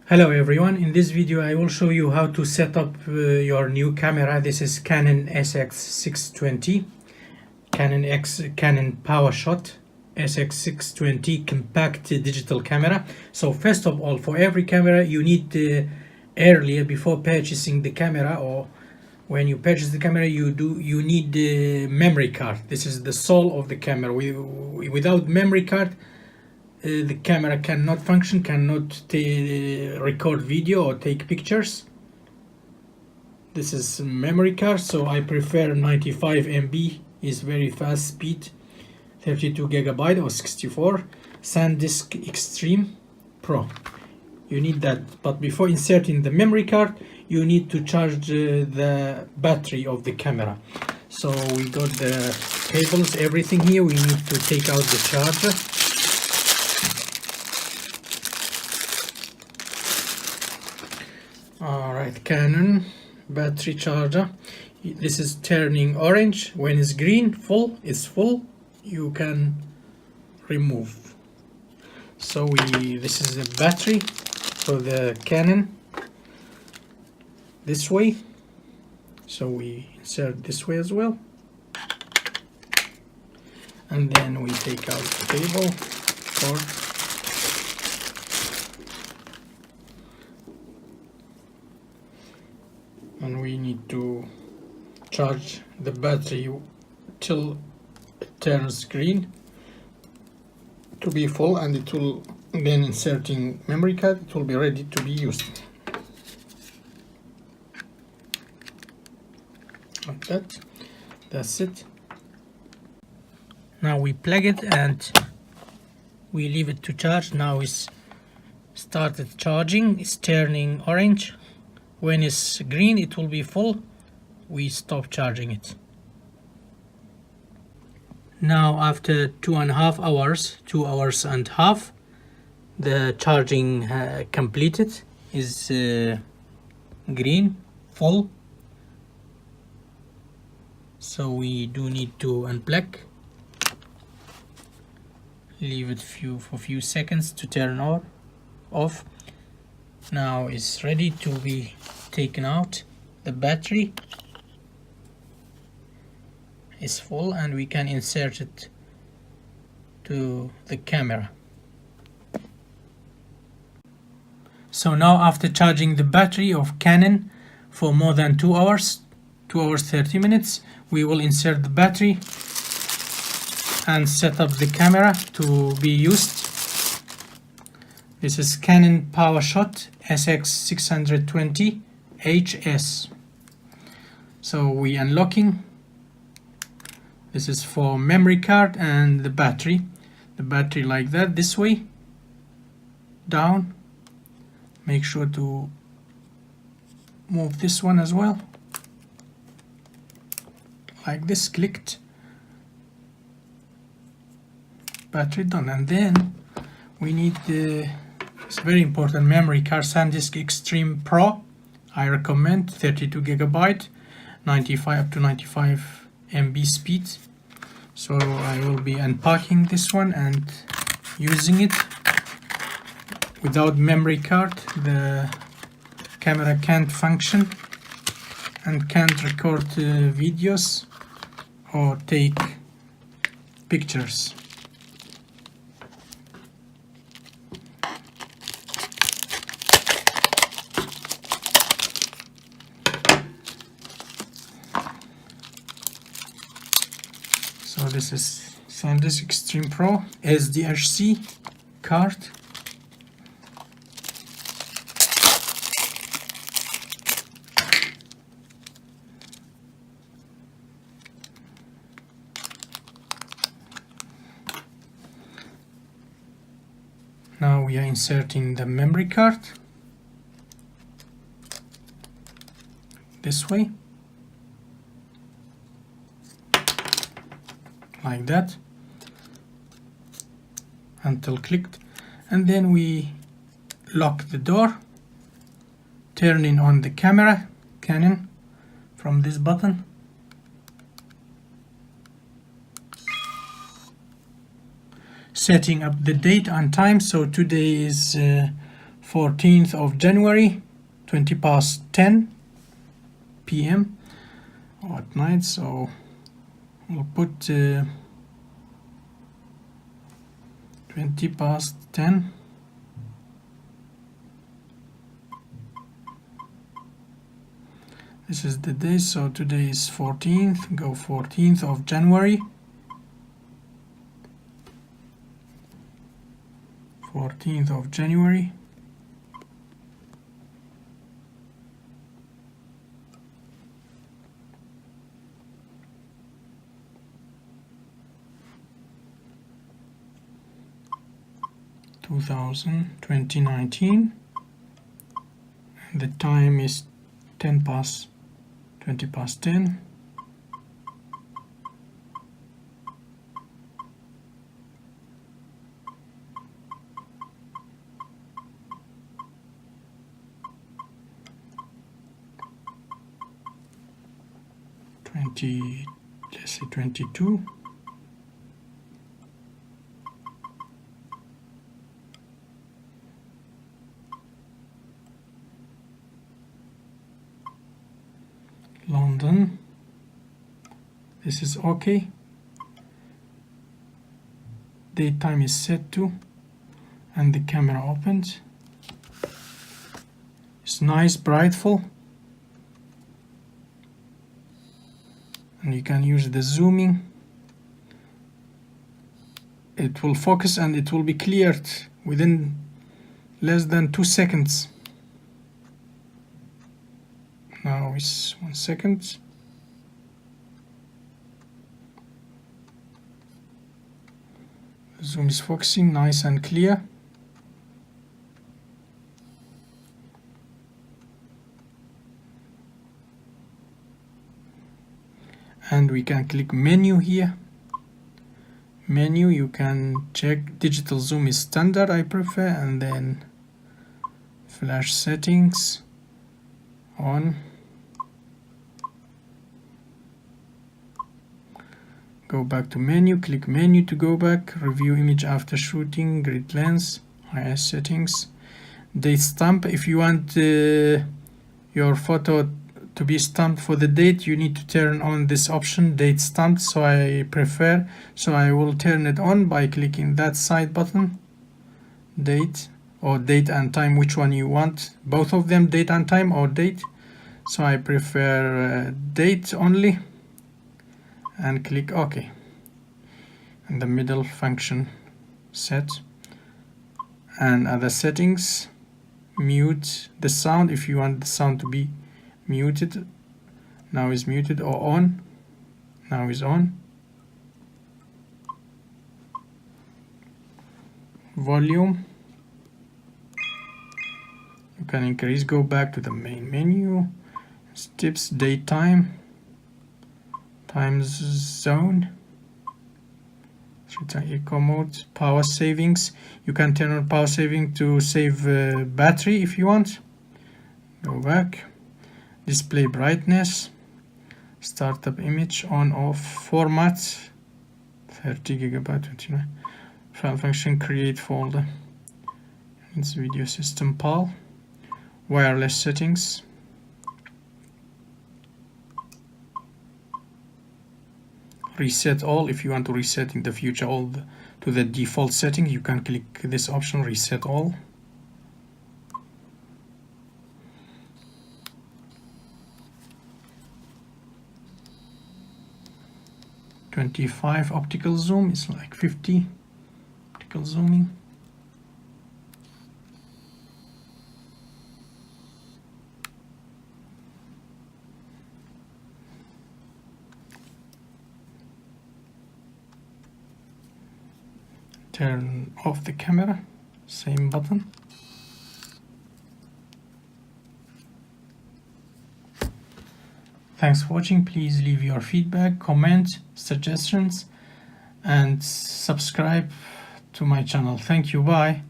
Hello everyone, in this video I will show you how to set up your new camera. This is Canon SX620, Canon PowerShot SX620 compact digital camera. So first of all, for every camera you need earlier, before purchasing the camera, or when you purchase the camera, you need the memory card. This is the soul of the camera. Without memory card, the camera cannot function, cannot record video or take pictures. This is memory card, so I prefer 95 MB, is very fast speed, 32 GB or 64. SanDisk Extreme Pro, you need that. But before inserting the memory card, you need to charge the battery of the camera. So we got the cables, everything here. We need to take out the charger. Alright, Canon battery charger. This is turning orange. When it's green, it's full, you can remove. So this is a battery for the Canon, this way. So we insert this way as well. And then we take out the cable cord. And we need to charge the battery till it turns green to be full, and it will then, inserting memory card, it will be ready to be used. Like that. That's it. Now we plug it and we leave it to charge. Now it's started charging, it's turning orange. When it's green, it will be full. We stop charging it. Now after 2.5 hours, 2 hours and a half, the charging completed, is green, full. So we do need to unplug, leave it for a few seconds to turn off. Now it's ready to be taken out. The battery is full and we can insert it to the camera. So now, after charging the battery of Canon for more than 2 hours, 2 hours 30 minutes, we will insert the battery and set up the camera to be used. This is Canon PowerShot SX620 HS. So we unlocking. This is for memory card and the battery. The battery like that, this way, down. Make sure to move this one as well. Like this, clicked. Battery done. And then we need it's very important, memory card, SanDisk Extreme Pro. I recommend 32 GB, 95 up to 95 MB speed. So I will be unpacking this one and using it. Without memory card, the camera can't function and can't record videos or take pictures. So this is SanDisk Extreme Pro SDHC card. Now we are inserting the memory card this way. Like that, until clicked, and then we lock the door, turning on the camera Canon from this button. Setting up the date and time. So today is 14th of January, 20 past 10 p.m. or at night, so we'll put 20 past 10. This is the day, so today is 14th, go 14th of January. 14th of January. (2019). And the time is 20 past 10. Let's say 22. London. This is okay. Daytime is set to, and the camera opened. It's nice, brightful, and you can use the zooming. It will focus and it will be cleared within less than 2 seconds. Now it's 1 second. The zoom is focusing, nice and clear. And we can click menu here. Menu, you can check digital zoom is standard, I prefer, and then flash settings on. Go back to menu, click menu to go back, review image after shooting, grid lens, IS settings, date stamp. If you want your photo to be stamped for the date, you need to turn on this option, date stamped, so I will turn it on by clicking that side button, date or date and time, which one you want, both of them, date and time or date. So I prefer date only, and click OK. And the middle function set. And other settings, mute the sound if you want the sound to be muted. Now is muted, or on. Now is on. Volume, you can increase, go back to the main menu, tips, daytime, time zone, eco mode, power savings. You can turn on power saving to save battery if you want. Go back, display brightness, startup image, on off, format 30 GB 29, file function, create folder, it's video system PAL, wireless settings, reset all. If you want to reset in the future all to the default setting, you can click this option, reset all. (25) optical zoom is like 50 optical zooming. Turn off the camera, same button. Thanks for watching. Please leave your feedback, comment, suggestions, and subscribe to my channel. Thank you. Bye.